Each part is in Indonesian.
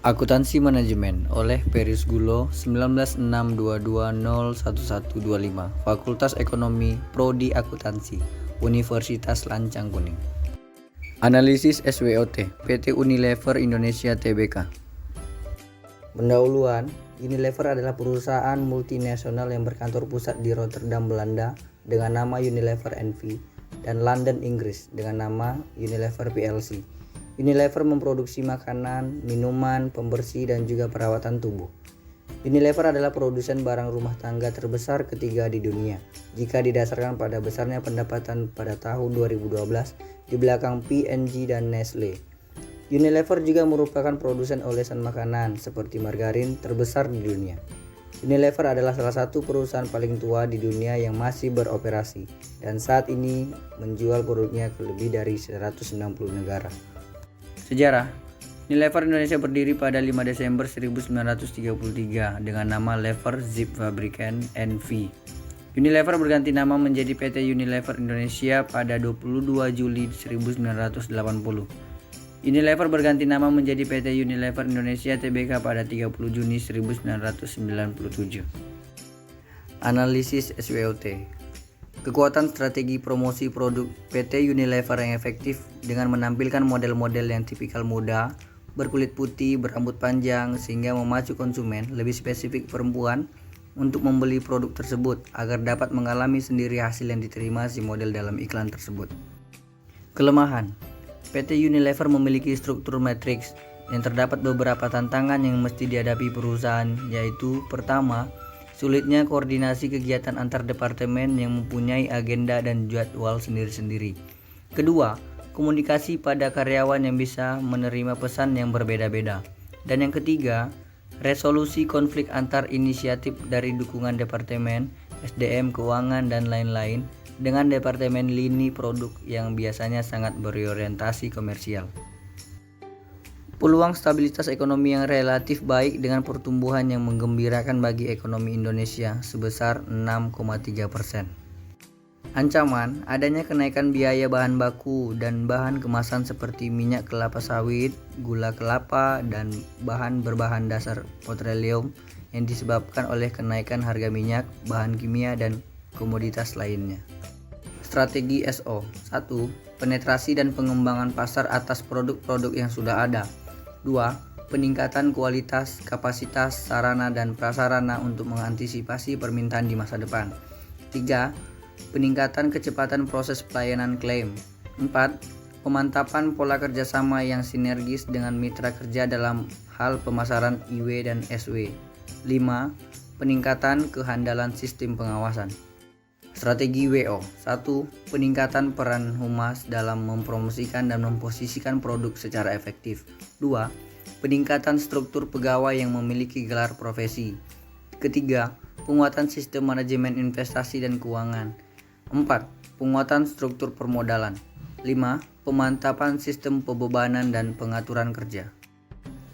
Akuntansi Manajemen oleh Peris Gulo 1962201125 Fakultas Ekonomi Prodi Akuntansi Universitas Lancang Kuning. Analisis SWOT PT Unilever Indonesia Tbk. Pendahuluan, Unilever adalah perusahaan multinasional yang berkantor pusat di Rotterdam, Belanda dengan nama Unilever N.V. dan London, Inggris dengan nama Unilever plc. Unilever memproduksi makanan, minuman, pembersih, dan juga perawatan tubuh. Unilever adalah produsen barang rumah tangga terbesar ketiga di dunia jika didasarkan pada besarnya pendapatan pada tahun 2012 di belakang P&G dan Nestle. Unilever juga merupakan produsen olesan makanan seperti margarin terbesar di dunia. Unilever adalah salah satu perusahaan paling tua di dunia yang masih beroperasi dan saat ini menjual produknya ke lebih dari 190 negara. Sejarah, Unilever Indonesia berdiri pada 5 Desember 1933 dengan nama Lever Zip Fabricant N.V. Unilever berganti nama menjadi PT Unilever Indonesia pada 22 Juli 1980. Unilever berganti nama menjadi PT Unilever Indonesia Tbk pada 30 Juni 1997. Analisis SWOT. Kekuatan strategi promosi produk PT Unilever yang efektif dengan menampilkan model-model yang tipikal muda, berkulit putih, berambut panjang sehingga memacu konsumen, lebih spesifik perempuan, untuk membeli produk tersebut agar dapat mengalami sendiri hasil yang diterima si model dalam iklan tersebut. Kelemahan, PT Unilever memiliki struktur matriks yang terdapat beberapa tantangan yang mesti dihadapi perusahaan, yaitu pertama, sulitnya koordinasi kegiatan antar departemen yang mempunyai agenda dan jadwal sendiri-sendiri. Kedua, komunikasi pada karyawan yang bisa menerima pesan yang berbeda-beda. Dan yang ketiga, resolusi konflik antar inisiatif dari dukungan departemen, SDM, keuangan, dan lain-lain dengan departemen lini produk yang biasanya sangat berorientasi komersial. Peluang stabilitas ekonomi yang relatif baik dengan pertumbuhan yang menggembirakan bagi ekonomi Indonesia sebesar 6,3%. Ancaman adanya kenaikan biaya bahan baku dan bahan kemasan seperti minyak kelapa sawit, gula kelapa, dan bahan berbahan dasar petroleum yang disebabkan oleh kenaikan harga minyak, bahan kimia, dan komoditas lainnya. Strategi SO 1. Penetrasi dan pengembangan pasar atas produk-produk yang sudah ada. 2. Peningkatan kualitas, kapasitas, sarana dan prasarana untuk mengantisipasi permintaan di masa depan. 3. Peningkatan kecepatan proses pelayanan klaim. 4. Pemantapan pola kerjasama yang sinergis dengan mitra kerja dalam hal pemasaran IW dan SW. 5. Peningkatan kehandalan sistem pengawasan. Strategi WO 1. Peningkatan peran humas dalam mempromosikan dan memposisikan produk secara efektif. 2. Peningkatan struktur pegawai yang memiliki gelar profesi. Ketiga, penguatan sistem manajemen investasi dan keuangan. 4. Penguatan struktur permodalan. 5. Pemantapan sistem pembebanan dan pengaturan kerja.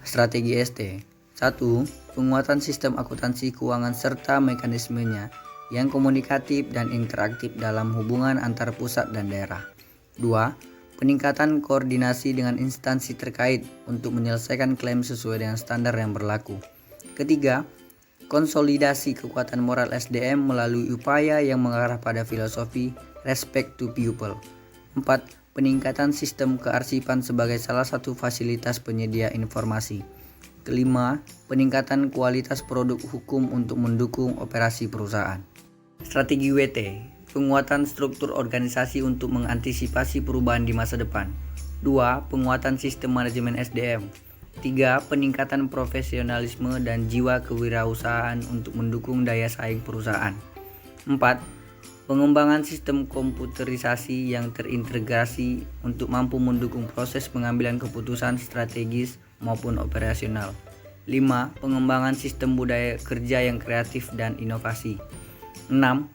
Strategi ST 1. Penguatan sistem akuntansi keuangan serta mekanismenya yang komunikatif dan interaktif dalam hubungan antar pusat dan daerah. 2. Peningkatan koordinasi dengan instansi terkait untuk menyelesaikan klaim sesuai dengan standar yang berlaku. Ketiga, konsolidasi kekuatan moral SDM melalui upaya yang mengarah pada filosofi respect to people. 4. Peningkatan sistem kearsipan sebagai salah satu fasilitas penyedia informasi. Kelima, peningkatan kualitas produk hukum untuk mendukung operasi perusahaan. Strategi WT, penguatan struktur organisasi untuk mengantisipasi perubahan di masa depan. 2. Penguatan sistem manajemen SDM. 3. Peningkatan profesionalisme dan jiwa kewirausahaan untuk mendukung daya saing perusahaan. 4. Pengembangan sistem komputerisasi yang terintegrasi untuk mampu mendukung proses pengambilan keputusan strategis maupun operasional. 5. Pengembangan sistem budaya kerja yang kreatif dan inovasi. 6.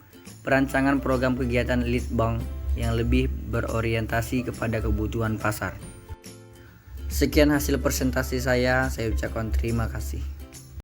Perancangan program kegiatan lead bank yang lebih berorientasi kepada kebutuhan pasar. Sekian hasil presentasi saya ucapkan terima kasih.